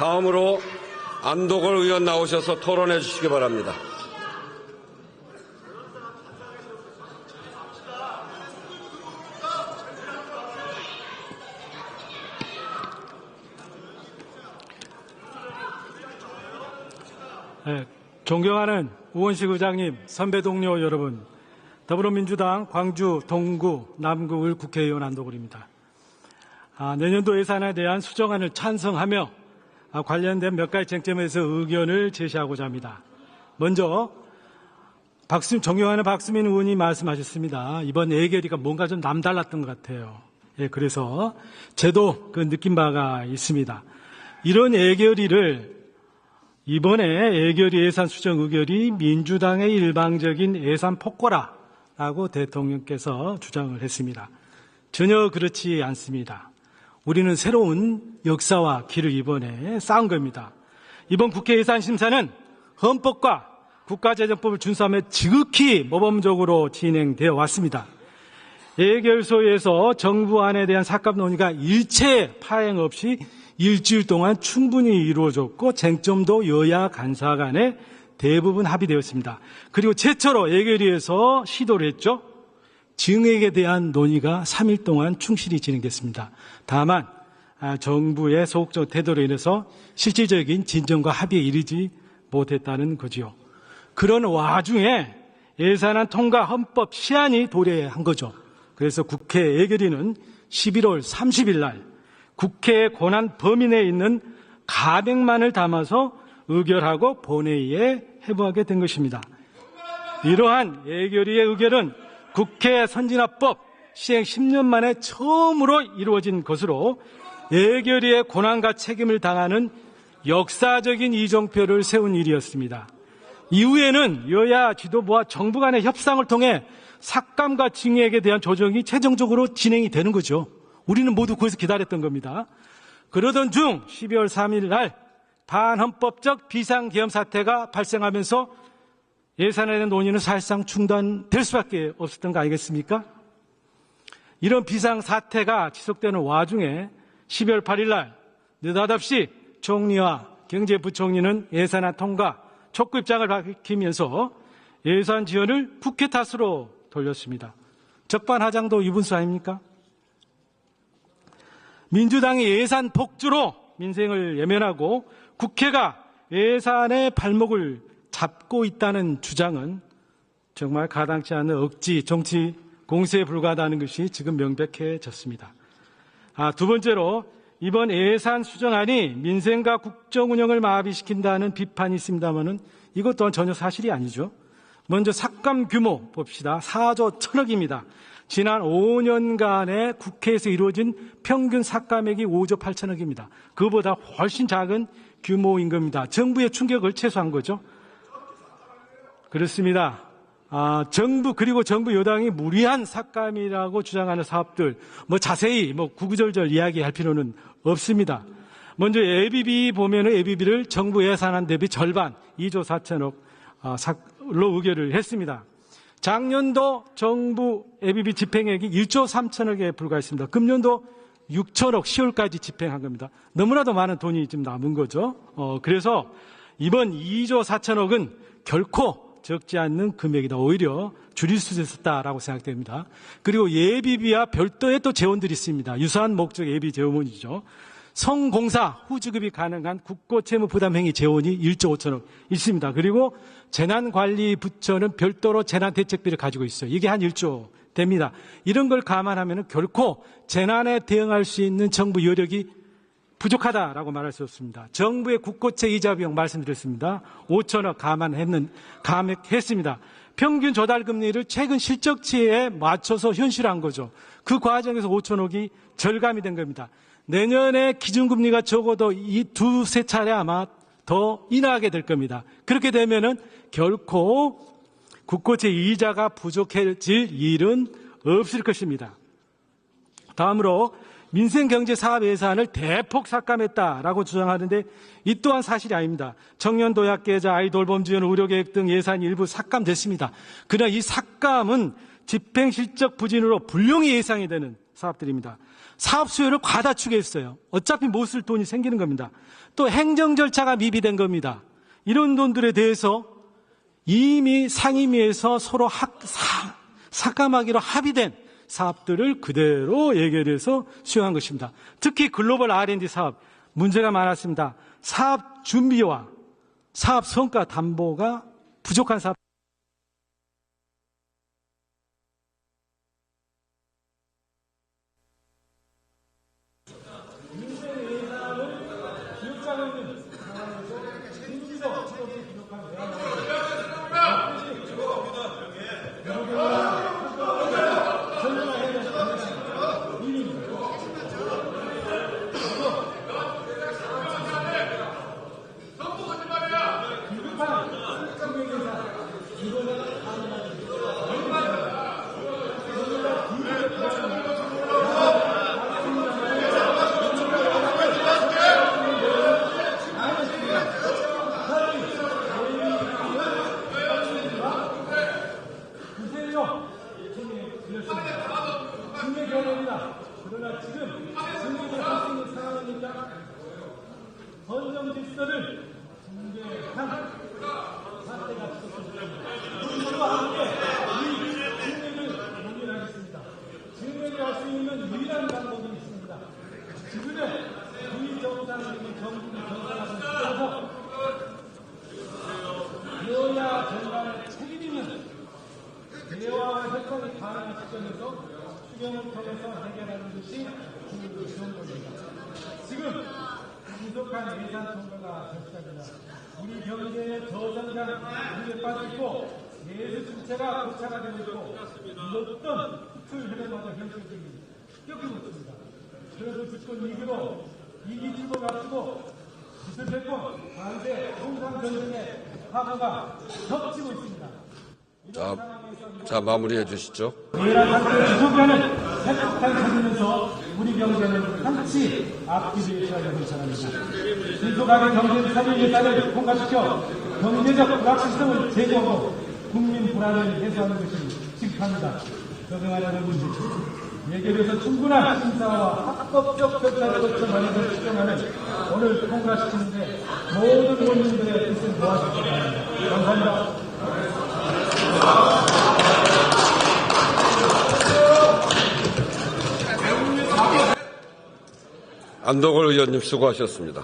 다음으로 안도걸 의원 나오셔서 토론해 주시기 바랍니다. 네, 존경하는 우원식 의장님, 선배 동료 여러분, 더불어민주당 광주 동구 남구을 국회의원 안도걸입니다. 내년도 예산에 대한 수정안을 찬성하며 관련된 몇 가지 쟁점에서 의견을 제시하고자 합니다. 먼저 존경하는 박수민 의원이 말씀하셨습니다. 이번 예결위가 뭔가 좀 남달랐던 것 같아요. 그래서 저도 그 느낀 바가 있습니다. 이런 예결위를 이번에 예결위 예산 수정 의결이 민주당의 일방적인 예산 폭거라라고 대통령께서 주장을 했습니다. 전혀 그렇지 않습니다. 우리는 새로운 역사와 길을 이번에 쌓은 겁니다. 이번 국회 예산 심사는 헌법과 국가재정법을 준수하며 지극히 모범적으로 진행되어 왔습니다. 예결소에서 정부안에 대한 삭감 논의가 일체 파행 없이 일주일 동안 충분히 이루어졌고 쟁점도 여야 간사 간에 대부분 합의되었습니다. 그리고 최초로 예결위에서 시도를 했죠. 증액에 대한 논의가 3일 동안 충실히 진행됐습니다. 다만 정부의 소극적 태도로 인해서 실질적인 진전과 합의에 이르지 못했다는 거지요. 그런 와중에 예산안 통과 헌법 시한이 도래한 거죠. 그래서 국회 예결위는 11월 30일 날 국회의 권한 범위 내에 있는 가백만을 담아서 의결하고 본회의에 회부하게 된 것입니다. 이러한 예결위의 의결은 국회 선진화법 시행 10년 만에 처음으로 이루어진 것으로 예결위의 권한과 책임을 당하는 역사적인 이정표를 세운 일이었습니다. 이후에는 여야 지도부와 정부 간의 협상을 통해 삭감과 증액에 대한 조정이 최종적으로 진행이 되는 거죠. 우리는 모두 거기서 기다렸던 겁니다. 그러던 중 12월 3일 날 반헌법적 비상계엄 사태가 발생하면서 예산에 대한 논의는 사실상 중단될 수밖에 없었던 거 아니겠습니까? 이런 비상사태가 지속되는 와중에 12월 8일 날 느닷없이 총리와 경제부총리는 예산안 통과 촉구 입장을 밝히면서 예산 지원을 국회 탓으로 돌렸습니다. 적반하장도 유분수 아닙니까? 민주당이 예산 폭주로 민생을 예면하고 국회가 예산의 발목을 잡고 있다는 주장은 정말 가당치 않은 억지 정치 공세에 불과하다는 것이 지금 명백해졌습니다. 두 번째로 이번 예산 수정안이 민생과 국정 운영을 마비시킨다는 비판이 있습니다만은 이것 또한 전혀 사실이 아니죠. 먼저 삭감 규모 봅시다. 4조 1,000억입니다. 지난 5년간의 국회에서 이루어진 평균 삭감액이 5조 8천억입니다. 그보다 훨씬 작은 규모인 겁니다. 정부의 충격을 최소화한 거죠. 그렇습니다. 정부 그리고 정부 여당이 무리한 삭감이라고 주장하는 사업들 자세히 구구절절 이야기할 필요는 없습니다. 먼저 예비비 보면은 예비비를 정부 예산안 대비 절반 2조 4천억로 의결을 했습니다. 작년도 정부 예비비 집행액이 1조 3천억에 불과했습니다. 금년도 6천억 10월까지 집행한 겁니다. 너무나도 많은 돈이 지금 남은 거죠. 그래서 이번 2조 4천억은 결코 적지 않는 금액이다. 오히려 줄일 수 있었다라고 생각됩니다. 그리고 예비비와 별도의 또 재원들이 있습니다. 유사한 목적 예비 재원이죠. 성공사 후지급이 가능한 국고채무부담행위 재원이 1조 5천억 있습니다. 그리고 재난관리부처는 별도로 재난대책비를 가지고 있어요. 이게 한 1조 됩니다. 이런 걸 감안하면 결코 재난에 대응할 수 있는 정부 여력이 부족하다라고 말할 수 없습니다. 정부의 국고채 이자 비용 말씀드렸습니다. 5천억 감액했습니다. 평균 조달금리를 최근 실적치에 맞춰서 현실화한 거죠. 그 과정에서 5천억이 절감이 된 겁니다. 내년에 기준금리가 적어도 이 두세 차례 아마 더 인하하게 될 겁니다. 그렇게 되면은 결코 국고채 이자가 부족해질 일은 없을 것입니다. 다음으로 민생경제사업 예산을 대폭 삭감했다라고 주장하는데 이 또한 사실이 아닙니다. 청년 도약계좌, 아이돌봄 지원, 의료계획 등 예산이 일부 삭감됐습니다. 그러나 이 삭감은 집행실적 부진으로 불용이 예상이 되는 사업들입니다. 사업 수요를 과다추게 했어요. 어차피 못 쓸 돈이 생기는 겁니다. 또 행정 절차가 미비된 겁니다. 이런 돈들에 대해서 이미 상임위에서 서로 삭감하기로 합의된 사업들을 그대로 예결해서 수용한 것입니다. 특히 글로벌 R&D 사업 문제가 많았습니다. 사업 준비와 사업 성과 담보가 부족한 사업. 그러나 지금 승리를 할 수 있는 상황이니까 헌정 질서를 붕괴한 사태가 있었습니다. 우리와 함께 이 승리를 용인하겠습니다. 승리를 할 수 있는 유일한 방법이 있습니다. 지금의 비정상적인 정부를 정상화하는 시점에서 여야 정당의 책임 있는 대화와 협상이 가능한 시점에서 수경을 통해서 해결하는 것이 좋은 겁니다. 지금 신속한 예산 통과가 절실합니다. 우리 경제의 저성장 위기에 빠져 있고 예수 주체가 고착화되고 있고 어떤 수출 흐름마다 현실적인 꺾이고 있습니다. 그래서 집권 위기로 이기주의를 앞두고 기술대권 반대 통상 전쟁의 파도가 덮치고 있습니다. 자, 마무리해 주시죠. 내란 상태 지속하는 핵폭탄 터지면서 우리 경제는 한치 앞뒤를 해야 괜찮습니다. 신속하게 경제 살릴 예산을 통과시켜 경제적 불확실성을 제거하고 국민 불안을 해소하는 것이 직합니다. 적용하려는 문제. 예결에서 충분한 심사와 합법적 절차를 거쳐 마련을 추정하는 오늘 통과시키는데 모든 국민들의 뜻을 모아주시기 바랍니다. 감사합니다. 안덕걸 의원님 수고하셨습니다.